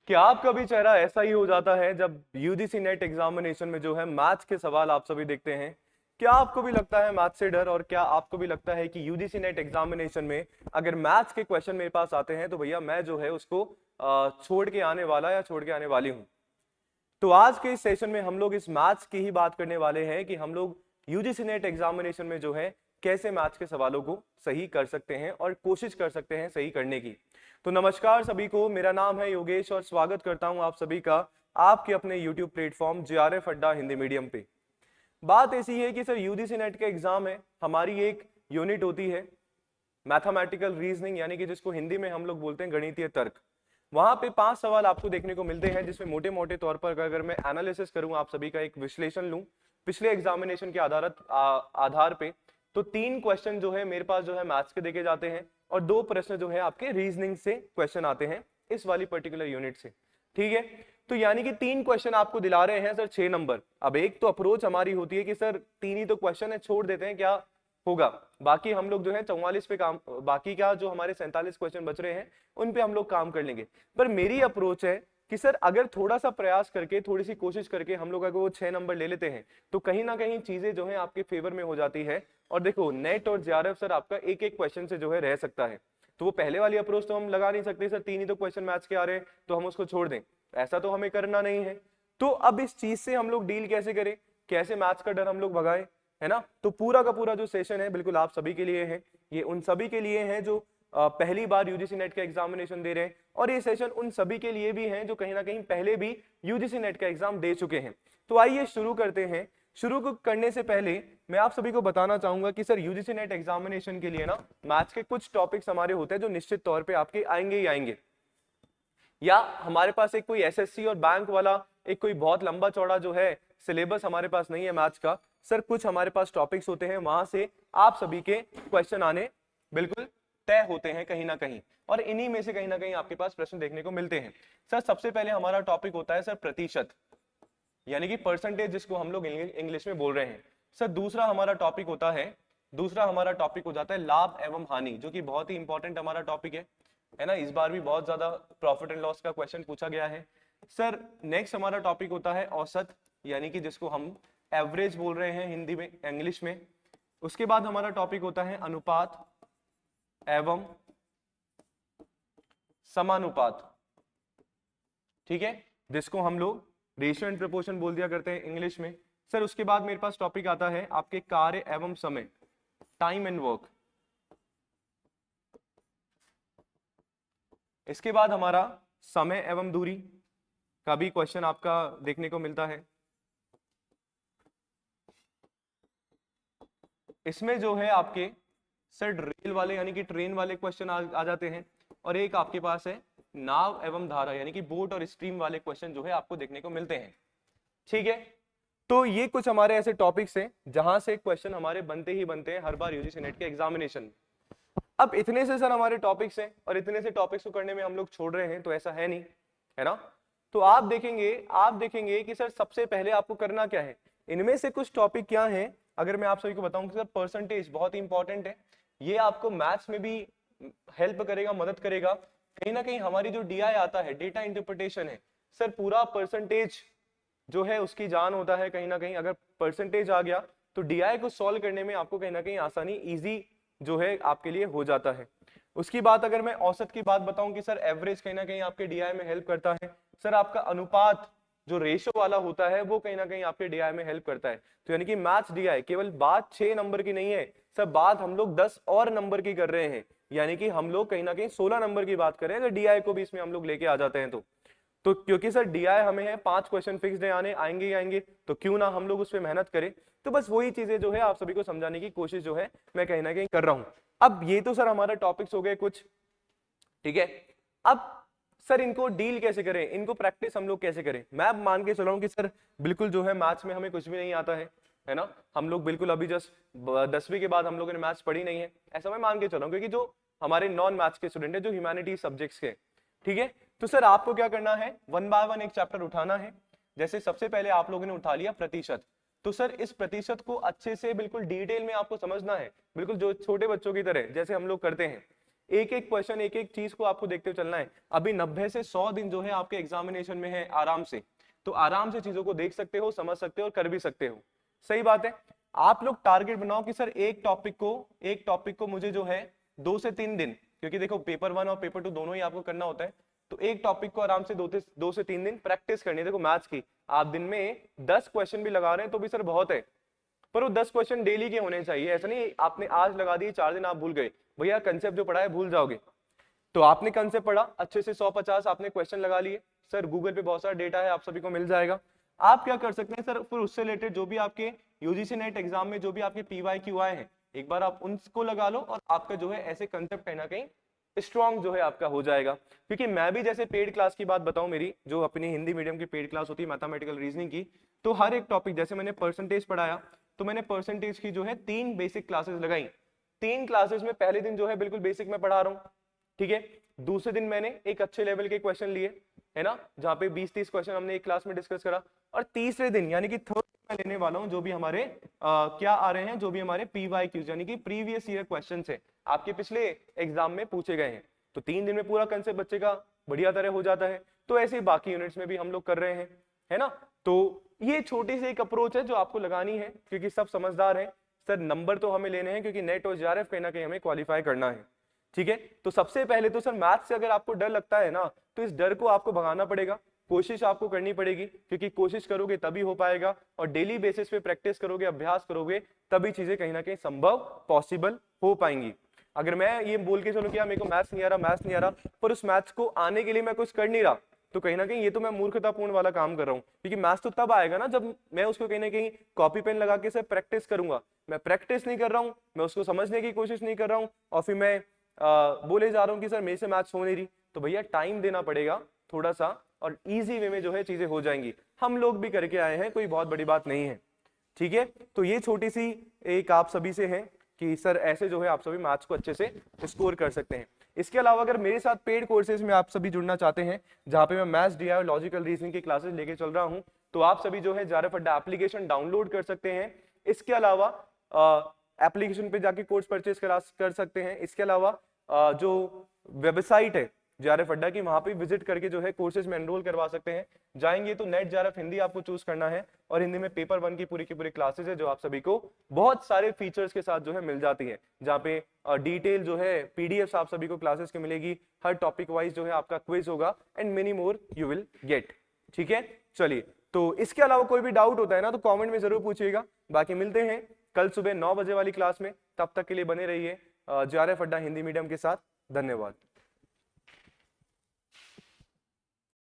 क्या आपका भी चेहरा ऐसा ही हो जाता है जब यूजीसी नेट एग्जामिनेशन में जो है मैथ्स के सवाल आप सभी देखते हैं? क्या आपको भी लगता है मैथ्स से डर, और क्या आपको भी लगता है कि यूजीसी नेट एग्जामिनेशन में अगर मैथ्स के क्वेश्चन मेरे पास आते हैं तो भैया मैं जो है उसको छोड़ के आने वाला या छोड़ के आने वाली हूं? तो आज के इस सेशन में हम लोग इस मैथ्स की ही बात करने वाले हैं कि हम लोग यूजीसी नेट एग्जामिनेशन में जो है कैसे मैथ्स के सवालों को सही कर सकते हैं और कोशिश कर सकते हैं सही करने की। तो नमस्कार सभी को, मेरा नाम है योगेश और स्वागत करता हूं आप सभी का आपके अपने यूट्यूब प्लेटफॉर्म जेआरएफ अड्डा हिंदी मीडियम पे। बात ऐसी है कि सर यूजीसी नेट का एग्जाम है, हमारी एक यूनिट होती है मैथमेटिकल रीजनिंग, यानी कि जिसको हिंदी में हम लोग बोलते हैं गणितीय तर्क। वहां पे 5 सवाल आपको देखने को मिलते हैं, जिसमें मोटे मोटे तौर पर अगर मैं एनालिसिस करूं, आप सभी का एक विश्लेषण लूं पिछले एग्जामिनेशन के आधार पे, तो 3 क्वेश्चन जो है मेरे पास जो है मैथ्स के देखे जाते हैं और 2 प्रश्न जो है आपके रीजनिंग से क्वेश्चन आते हैं इस वाली पर्टिकुलर यूनिट से। ठीक है, तो यानी कि 3 क्वेश्चन आपको दिला रहे हैं सर 6 नंबर। अब एक तो अप्रोच हमारी होती है कि सर 3 ही तो क्वेश्चन है, छोड़ देते हैं, क्या होगा, बाकी हम लोग जो है 44 पे काम, बाकी क्या जो हमारे 47 क्वेश्चन बच रहे हैं उन पे हम लोग काम कर लेंगे। पर मेरी अप्रोच है कि सर अगर थोड़ा सा प्रयास करके, थोड़ी सी कोशिश करके हम लोग अगर वो 6 नंबर ले लेते हैं तो कहीं ना कहीं चीजें जो है आपके फेवर में हो जाती है। और देखो नेट और जेआरएफ सर आपका एक एक क्वेश्चन से जो है रह सकता है, तो वो पहले वाली अप्रोच तो हम लगा नहीं सकते सर 3 ही तो क्वेश्चन मैथ्स के आ रहे हैं तो हम उसको छोड़ दें, ऐसा तो हमें करना नहीं है। तो अब इस चीज से हम लोग डील कैसे करें, कैसे मैथ्स का डर हम लोग भगाएं, है ना? तो पूरा का पूरा जो सेशन है बिल्कुल आप सभी के लिए है, ये उन सभी के लिए है जो पहली बार यूजीसी नेट का एग्जामिनेशन दे रहे हैं, और ये सेशन उन सभी के लिए भी है जो कहीं ना कहीं पहले भी यूजीसी नेट का एग्जाम दे चुके हैं। तो आइए शुरू करते हैं। शुरू करने से पहले मैं आप सभी को बताना चाहूंगा कि सर यूजीसी नेट एग्जामिनेशन के लिए ना मैथ्स के कुछ टॉपिक्स हमारे होते हैं जो निश्चित तौर पे आपके आएंगे ही आएंगे, या हमारे पास एक कोई एसएससी और बैंक वाला एक कोई बहुत लंबा चौड़ा जो है सिलेबस हमारे पास नहीं है मैथ्स का। सर कुछ हमारे पास टॉपिक्स होते हैं, वहां से आप सभी के क्वेश्चन आने बिल्कुल तय होते हैं कहीं ना कहीं, और इन्हीं में से कहीं ना कहीं आपके पास प्रश्न देखने को मिलते हैं। सर सबसे पहले हमारा टॉपिक होता है सर प्रतिशत, यानी कि परसेंटेज, जिसको हम लोग इंग्लिश में बोल रहे हैं। सर दूसरा हमारा टॉपिक होता है, दूसरा हमारा टॉपिक हो जाता है लाभ एवं हानि, जो कि बहुत ही इंपॉर्टेंट हमारा टॉपिक है ना? इस बार भी बहुत ज्यादा प्रॉफिट एंड लॉस का क्वेश्चन पूछा गया है। सर नेक्स्ट हमारा टॉपिक होता है औसत, यानी कि जिसको हम एवरेज बोल रहे हैं हिंदी में, इंग्लिश में। उसके बाद हमारा टॉपिक होता है अनुपात एवं समानुपात, ठीक है, जिसको हम लोग रेशियो एंड प्रोपोर्शन बोल दिया करते हैं इंग्लिश में। सर उसके बाद मेरे पास टॉपिक आता है आपके कार्य एवं समय, टाइम एंड वर्क। इसके बाद हमारा समय एवं दूरी का भी क्वेश्चन आपका देखने को मिलता है। इसमें जो है आपके सर रेल वाले यानी कि ट्रेन वाले क्वेश्चन आ जाते हैं, और एक आपके पास है नाव एवं धारा, यानी कि बोट और स्ट्रीम वाले क्वेश्चन जो है आपको देखने को मिलते हैं। ठीक है, तो ये कुछ हमारे ऐसे टॉपिक्स हैं जहां से क्वेश्चन हमारे बनते ही बनते हैं हर बार यूजीसी नेट के एग्जामिनेशन। अब इतने से सर हमारे टॉपिक्स हैं और इतने से टॉपिक्स को करने में हम लोग छोड़ रहे हैं, तो ऐसा है नहीं, है ना? तो आप देखेंगे कि सर सबसे पहले आपको करना क्या है। इनमें से कुछ टॉपिक क्या हैं, अगर मैं आप सभी को बताऊं कि सर परसेंटेज बहुत ही इंपॉर्टेंट है, ये आपको मैथ्स में भी हेल्प करेगा, मदद करेगा। कहीं ना कहीं हमारी जो डीआई आता है, डेटा इंटरप्रिटेशन है, सर पूरा परसेंटेज जो है उसकी जान होता है। कहीं ना कहीं अगर परसेंटेज आ गया तो डीआई को सॉल्व करने में आपको कहीं ना कहीं आसानी, इजी जो है आपके लिए हो जाता है। उसकी बात अगर मैं औसत की बात बताऊं कि सर एवरेज कहीं ना कहीं आपके डीआई में हेल्प करता है। सर आपका अनुपात जो रेशो वाला होता है वो कहीं ना कहीं आपके डीआई में हेल्प करता है। तो यानी कि मैथ्स डीआई केवल बात 6 नंबर की नहीं है, सब बात हम लोग 10 और नंबर की कर रहे हैं, यानी कि हम लोग कहीं ना कहीं 16 नंबर की बात करें अगर डीआई को भी इसमें हम लोग लेके आ जाते हैं तो क्योंकि सर डीआई हमें है 5 क्वेश्चन फिक्स्ड है, आएंगे ही आएंगे, तो क्यों ना हम लोग उस पर मेहनत करें। तो बस वही चीजें जो है आप सभी को समझाने की कोशिश जो है मैं कहीं ना कहीं कर रहा हूं। अब ये तो सर हमारा टॉपिक्स हो गए कुछ, ठीक है। अब सर इनको डील कैसे करें, इनको प्रैक्टिस हम लोग कैसे करें? मैं अब मान के चल रहा हूं कि सर बिल्कुल जो है मैथ्स में हमें कुछ भी नहीं आता है ना? हम लोग बिल्कुल अभी जस्ट 10वीं के बाद हम लोगों ने मैथ्स पढ़ी नहीं है, ऐसा मैं मान के चल रहा हूं, क्योंकि जो हमारे नॉन मैथ्स के स्टूडेंट है, जो ह्यूमैनिटी सब्जेक्ट्स के, ठीक है। तो सर आपको क्या करना है, वन बाय वन एक चैप्टर उठाना है। जैसे सबसे पहले आप लोगों ने उठा लिया प्रतिशत, तो सर इस प्रतिशत को अच्छे से बिल्कुल डिटेल में आपको समझना है, बिल्कुल जो छोटे बच्चों की तरह जैसे हम लोग करते हैं। एक एक क्वेश्चन, एक एक चीज को आपको देखते हुए चलना है। अभी 90 से 100 दिन जो है आपके एग्जामिनेशन में है आराम से, तो आराम से चीजों को देख सकते हो, समझ सकते हो और कर भी सकते हो। सही बात है। आप लोग टारगेट बनाओ कि सर एक टॉपिक को मुझे जो है 2 से 3 दिन, क्योंकि देखो पेपर 1 और पेपर 2 दोनों ही आपको करना होता है, तो एक टॉपिक को आराम से 2 से 3 दिन प्रैक्टिस करनी है। देखो मैथ्स की आप दिन में 10 क्वेश्चन भी लगा रहे हैं तो भी सर बहुत है, पर वो 10 क्वेश्चन डेली के होने चाहिए। ऐसा नहीं आपने आज लगा दिए 4 दिन आप भूल गए, भैया कंसेप्ट जो पढ़ा है भूल जाओगे। तो आपने कंसेप्ट पढ़ा अच्छे से, 150 आपने क्वेश्चन लगा लिए, सर गूगल पे बहुत सारा डेटा है, आप सभी को मिल जाएगा। आप क्या कर सकते हैं सर, फिर उससे रिलेटेड जो भी आपके यूजीसी नेट एग्जाम में जो भी आपके पीवाईक्यू आए हैं, एक बार आप उनको लगा लो और आपका जो है ऐसे कंसेप्ट कहीं ना कहीं स्ट्रॉन्ग जो है आपका हो जाएगा। क्योंकि मैं भी जैसे पेड क्लास की बात बताऊं, मेरी जो अपनी हिंदी मीडियम की पेड क्लास होती है मैथमेटिकल रीजनिंग की, तो हर एक टॉपिक जैसे मैंने परसेंटेज पढ़ाया, तो मैंने परसेंटेज की जो है 3 बेसिक क्लासेस लगाई। 3 क्लासेस में पहले दिन जो है बिल्कुल बेसिक में पढ़ा रहा हूँ, ठीक है। दूसरे दिन मैंने एक अच्छे लेवल के क्वेश्चन लिए, है ना, जहां पे 20-30 क्वेश्चन हमने एक क्लास में डिस्कस करा। और तीसरे दिन यानी कि थर्ड मैं लेने वाला हूं जो भी हमारे क्या आ रहे हैं, जो भी हमारे पीवाईक्यूज यानी कि प्रीवियस ईयर क्वेश्चन है, आपके पिछले एग्जाम में पूछे गए हैं। तो 3 दिन में पूरा कंसेप्ट बच्चे का बढ़िया तरह हो जाता है। तो ऐसे ही बाकी यूनिट्स में भी हम लोग कर रहे हैं, है ना। तो ये छोटी सी एक अप्रोच है जो आपको लगानी है, क्योंकि सब समझदार हैं सर, नंबर तो हमें लेने हैं क्योंकि नेट और जेआरएफ कहीं ना कहीं हमें क्वालिफाई करना है, ठीक है। तो सबसे पहले तो सर मैथ से अगर आपको डर लगता है ना, तो इस डर को आपको भगाना पड़ेगा, कोशिश आपको करनी पड़ेगी, क्योंकि कोशिश करोगे तभी हो पाएगा, और डेली बेसिस पे प्रैक्टिस करोगे, अभ्यास करोगे, तभी चीजें कहीं ना कहीं संभव पॉसिबल हो पाएंगी। अगर मैं ये बोल के चलूं कि यार मेरे को मैथ्स नहीं आ रहा, पर उस मैथ्स को आने के लिए मैं कुछ कर नहीं रहा, तो कहीं ना कहीं ये तो मैं मूर्खतापूर्ण वाला काम कर रहा हूँ। क्योंकि मैथ्स तो तब आएगा ना जब मैं उसको कहीं ना कहीं कॉपी पेन लगा के से प्रैक्टिस करूंगा। मैं प्रैक्टिस नहीं कर रहा हूँ, मैं उसको समझने की कोशिश नहीं कर रहा हूँ, और फिर मैं बोले जा रहा हूँ कि सर मेरे से मैथ्स हो नहीं रही, तो भैया टाइम देना पड़ेगा थोड़ा सा, और इजी वे में जो है चीजें हो जाएंगी। हम लोग भी करके आए हैं, कोई बहुत बड़ी बात नहीं है, ठीक है। तो ये छोटी सी एक आप सभी से है कि सर ऐसे जो है आप सभी मैथ्स को अच्छे से स्कोर कर सकते हैं। इसके अलावा अगर मेरे साथ पेड कोर्सेज में आप सभी जुड़ना चाहते हैं, जहां पे मैं मैथ्स डीआई और लॉजिकल रीजनिंग की क्लासेस लेके चल रहा हूं, तो आप सभी जो है जेआरएफ अड्डा एप्लीकेशन डाउनलोड कर सकते हैं। इसके अलावा एप्लीकेशन पे जाके कोर्स परचेज कर सकते हैं। इसके अलावा जो वेबसाइट है जेआरएफ अड्डा की, वहां पे विजिट करके जो है कोर्सेज में एनरोल करवा सकते हैं। जाएंगे तो नेट जेआरएफ हिंदी आपको चूज करना है, और हिंदी में पेपर 1 की पूरी क्लासेज है जो आप सभी को बहुत सारे फीचर्स के साथ जो है मिल जाती है, जहाँ पे डिटेल जो है पीडीएफ आप सभी को क्लासेस की मिलेगी, हर टॉपिक वाइज जो है आपका क्विज होगा, and many more you will get, ठीक है। चलिए, तो इसके अलावा कोई भी डाउट होता है ना तो कमेंट में जरूर पूछिएगा। बाकी मिलते हैं कल सुबह 9 बजे वाली क्लास में, तब तक के लिए बने रहिए जेआरएफ अड्डा हिंदी मीडियम के साथ। धन्यवाद।